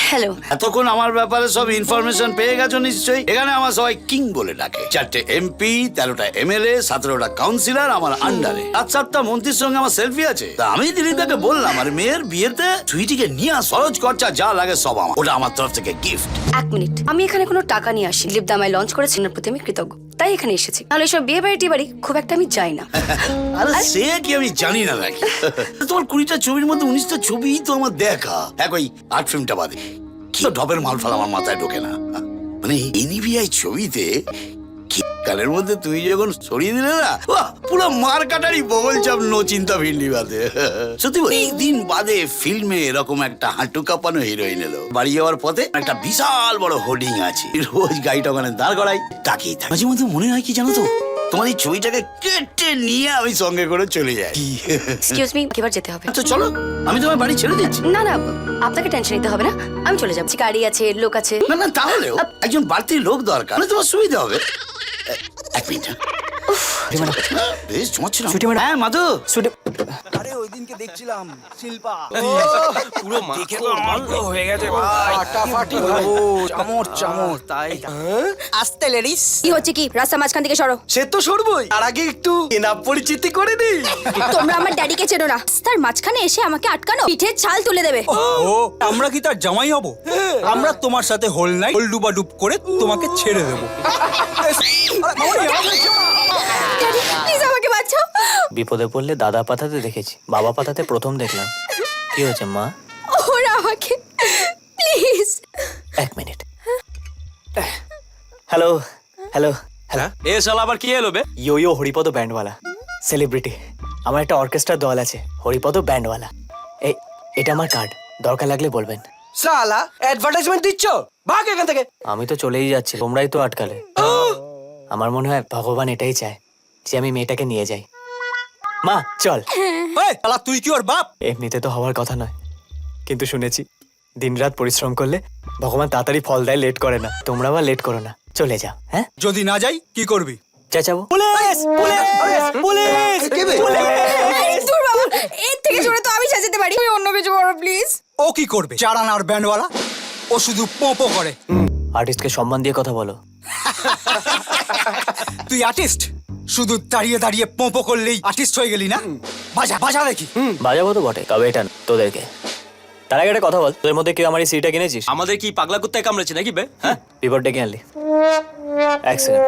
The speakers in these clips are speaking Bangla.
হ্যালো। এতক্ষণ আমার ব্যাপারে সব ইনফরমেশন পেয়ে গেছো নিশ্চয়ই। এখানে আমার সবাই কিং বলে ডাকে। 4টে এমপি, 13টা এমএলএ, 17টা কাউন্সিলর আমার আন্ডারে, 7টা মন্ত্রীর সঙ্গে আমার সেলফি আছে। তা আমি দিদিটাকে বললাম আর মেয়ের বিয়েতে সুইটিকে নিয়ে খরচ খরচা যা লাগে সব আমার, ওটা আমার তরফ থেকে গিফট। এক মিনিট, আমি এখানে কোনো টাকা নিয়ে আসি। লিপদা আমায় লঞ্চ করেছেন, এর প্রতি আমি কৃতজ্ঞ, তাই এখানে এসেছি। নাহলে এসব বিয়ে বাড়ি বাড়ি খুব একটা আমি যাই না। আরে সে কি আমি জানি না নাকি? তোমার 20টা ছবির মধ্যে 19টা ছবিই তো আমার দেখা। এক ওই আর্ট ফিল্মটা বাদে কি ঢপের মালফাল আমার মাথায় ঢোকে না। মানে এনবিআই ছবিতে কালের মধ্যে তুমি যখন সরিয়ে দিলে না, পুরো মার কাটারি বগল চাপ, নো চিন্তা ভিন্ডি বাদে। সত্যি এই দিন বাদে ফিল্মে এরকম একটা হাঁটু কাঁপানো হিরোইন এলো। বাড়ি যাওয়ার পথে একটা বিশাল বড় হোর্ডিং আছে, রোজ গাড়িটা ওখানে দাঁড় করাই, তাকিয়ে থাকি। মাঝে মধ্যে মনে হয় কি জানো তো, তোমার এই ছবিটাকে কেটে নিয়ে আমি সঙ্গে করে চলে যাই। এক্সকিউজ মি, এবার যেতে হবে। আচ্ছা চলো, আমি তোমার বাড়ি ছেড়ে দিচ্ছি। না না, আপনাকে টেনশন নিতে হবে না, আমি চলে যাচ্ছি। গাড়ি আছে, লোক আছে। না না, তাহলেও একজন বাড়তি লোক দরকার, মানে তোমার সুবিধা হবে। এক মিনিট। বেশ জমাচ্ছিল। হ্যাঁ মাধু, আরে ওই দিনকে দেখছিলাম শিল্পা পুরো দেখে তো মাল্য হয়ে গেছে ভাই। ফাটাফাটি ভাবো, চামড় চামড়। তাই আস্তে লেডিস। কি হচ্ছে কি? রাস্তা মাঝখান থেকে সরো। সে তো সরবই, তার আগে একটু এনাপ পরিচিতি করে দিই। তোমরা আমার ড্যাডিকে চেনো না, রাস্তার মাঝখানে এসে আমাকে আটকানো, পিঠে ছাল তুলে দেবে। ও আমরা কি তার জামাই হব? আমরা তোমার সাথে হোল নাই হোল ডুবা ডুব করে তোমাকে ছেড়ে দেবো। ড্যাডি প্লিজ আমাকে বাঁচাও। বিপদে পড়লে দাদা পাঠাতে দেখেছি, বাবা পাঠাতে প্রথম দেখলাম। কি হয়েছে মা? ওরা আমাকে প্লিজ। এক মিনিট। Hello hello hello. এ শালা আবার কি এলো বে? ইয়ো হরিপদ ব্যান্ডওয়ালা সেলিব্রিটি। আমার একটা অর্কেস্ট্রার দল আছে, হরিপদ ব্যান্ডওয়ালা। এই এটা আমার কার্ড, দরকার লাগলে বলবেন। শালা অ্যাডভার্টাইজমেন্ট দিচ্ছ, ভাগ এখান থেকে। আমি তো চলেই যাচ্ছি, তোমরাই তো আটকালে। আমার মনে হয় ভগবান এটাই চায় যে আমি মেয়েটাকে নিয়ে যাই। মা চল। এই, শালা তুই কি ওর বাপ? এমনিতে তো হওয়ার কথা নয়, কিন্তু শুনেছি দিনরাত পরিশ্রম করলে ভগবান তাড়াতাড়ি ফল দেয়, লেট করে না। তোমরা আবার লেট করো না, চলে যাও। হ্যাঁ যদি না যাই কি করবি? চেঁচাবো, পুলিশ পুলিশ পুলিশ পুলিশ। দূর বাবা, এর থেকে জোরে তো আমি সাজাতে পারি, তুমি অন্য কিছু করো প্লিজ। ও কি করবে? চারানার ব্যান্ডওয়ালা, ও শুধু পোঁপো করে। আর্টিস্টকে সম্মান দিয়ে কথা বলো। তুই আর্টিস্ট? শুধু দাঁড়িয়ে দাঁড়িয়ে পোঁপো করলেই আর্টিস্ট হয়ে গেলি না? বাজা বাজা দেখি। বাজাবো তো বটে, তবে এটা না, তোদেরকে। তার আগে একটা কথা বল, তোদের মধ্যে কেউ আমার এই সিটটা কিনেছিস? আমাদের কি পাগলা কুত্তায় কামড়েছে নাকি বে? হ্যাঁ, বিপদ ডেকে আনলি। এক সেকেন্ড।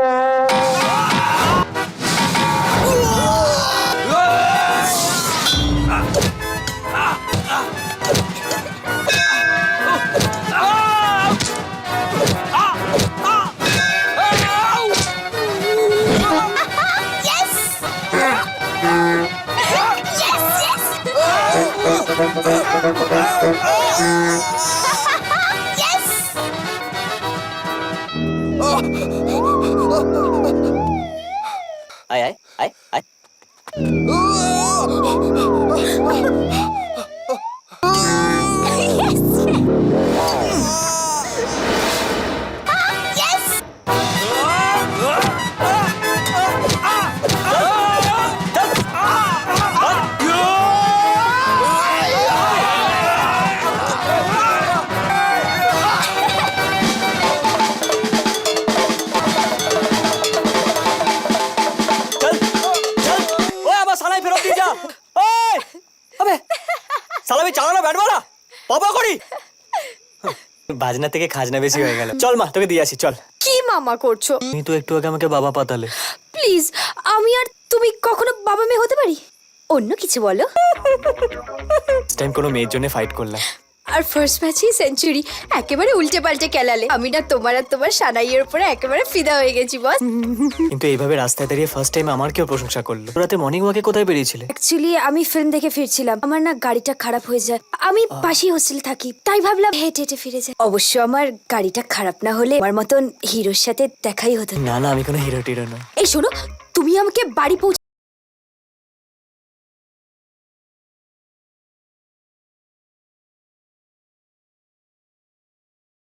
আয় আয় আয় আয়। চল চল, ওই আবার সালাই ফেরত দিয়ে যা। ওই আবে সালামি চালানো ব্যাটবলা পাপা করি। বাজনা থেকে খাজনা বেশি হয়ে গেল। চল মা, তোকে দিয়ে আসি, চল। কি মামা করছো? তুমি তো একটু আগে আমাকে বাবা পাতালে। প্লিজ, আমি আর তুমি কখনো বাবা মেয়ে হতে পারি? অন্য কিছু বলো। টাইম কোনো মেয়ের জন্য ফাইট করলাম। আর ফার্স্ট ম্যাচেই সেঞ্চুরি, একেবারে উল্টে পাল্টে খেলালে। আমি না তোমার আর তোমার সানাইয়ের উপরে একেবারে ফিদা হয়ে গেছি বস। কিন্তু এইভাবে রাস্তায় দাঁড়িয়ে ফার্স্ট টাইম আমার কেউ প্রশংসা করলো। রাতে মর্নিং ওয়াকে কোথায় বেরিয়েছিলে? অ্যাকচুয়ালি আমি ফিল্ম দেখে ফিরছিলাম, আমার না গাড়িটা খারাপ হয়ে যায়। আমি পাশেই হোস্টেলে থাকি, তাই ভাবলাম হেঁটে হেঁটে ফিরে যাই। অবশ্য আমার গাড়িটা খারাপ না হলে আমার মতন হিরোর সাথে দেখাই হতো না। না না, আমি কোনো হিরো টিরো না। এই শোনো, তুমি আমাকে বাড়ি পৌঁছে